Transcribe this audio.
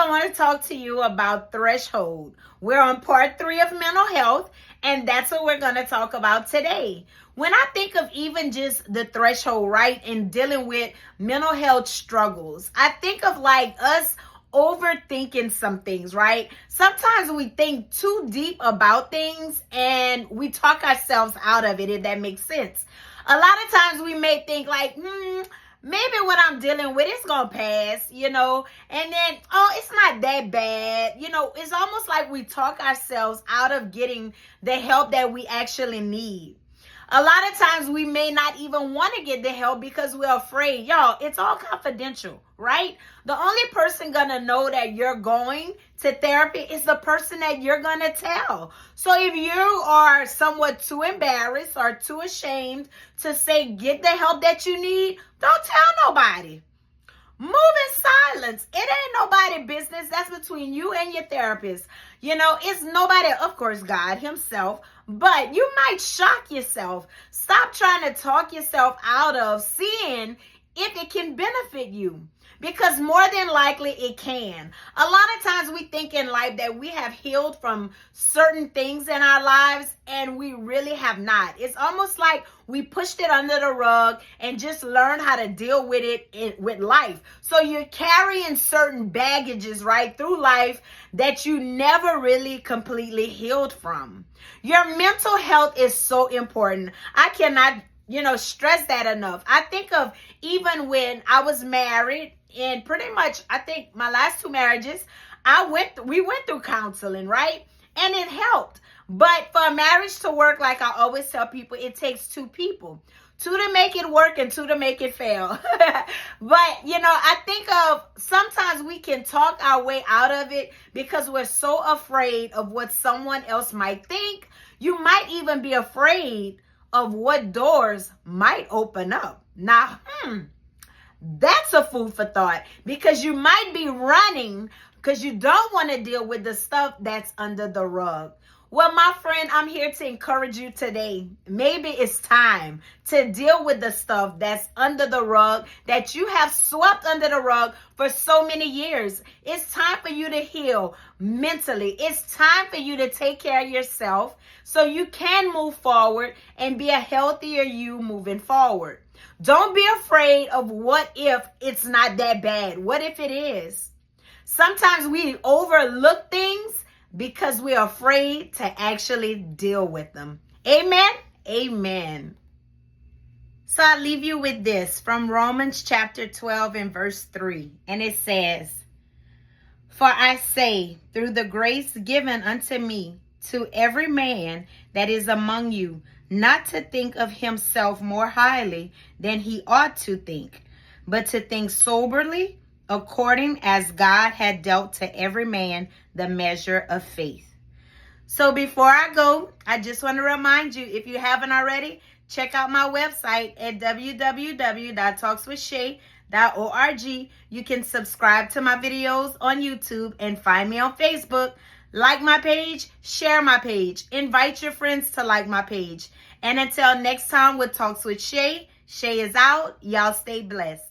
I want to talk to you about threshold. We're on part 3 of mental health, and that's what we're going to talk about today. When I think of even just the threshold, right, and dealing with mental health struggles, I think of like us overthinking some things, right? Sometimes we think too deep about things and we talk ourselves out of it, if that makes sense. A lot of times we may think like, maybe what I'm dealing with is going to pass, and then, it's not that bad. It's almost like we talk ourselves out of getting the help that we actually need. A lot of times we may not even want to get the help because we're afraid. Y'all, it's all confidential, right? The only person going to know that you're going to therapy is the person that you're going to tell. So if you are somewhat too embarrassed or too ashamed to say, get the help that you need, don't tell nobody. Move in silence. It ain't nobody business. That's between you and your therapist. It's nobody, of course, God himself, but you might shock yourself. Stop trying to talk yourself out of seeing if it can benefit you, because more than likely it can. A lot of times we think in life that we have healed from certain things in our lives, and we really have not. It's almost like we pushed it under the rug and just learned how to deal with it with life. So you're carrying certain baggages right through life that you never really completely healed from. Your mental health is so important. I cannot stress that enough. I think of even when I was married, and pretty much I think my last 2 marriages, we went through counseling, right? And it helped. But for a marriage to work, like I always tell people, it takes 2 people. 2 to make it work and 2 to make it fail. But, I think of sometimes we can talk our way out of it because we're so afraid of what someone else might think. You might even be afraid of what doors might open up. Now, that's a food for thought, because you might be running because you don't want to deal with the stuff that's under the rug. Well, my friend, I'm here to encourage you today. Maybe it's time to deal with the stuff that's under the rug that you have swept under the rug for so many years. It's time for you to heal mentally. It's time for you to take care of yourself so you can move forward and be a healthier you moving forward. Don't be afraid of what if it's not that bad. What if it is? Sometimes we overlook things because we're afraid to actually deal with them. Amen? Amen. So I leave you with this from Romans chapter 12 and verse 3. And it says, "For I say, through the grace given unto me, to every man that is among you, not to think of himself more highly than he ought to think, but to think soberly, according as God had dealt to every man the measure of faith." So before I go, I just want to remind you, if you haven't already, check out my website at www.talkswithshay.org. You can subscribe to my videos on YouTube and find me on Facebook. Like my page, share my page, invite your friends to like my page. And until next time with Talks with Shay, Shay is out. Y'all stay blessed.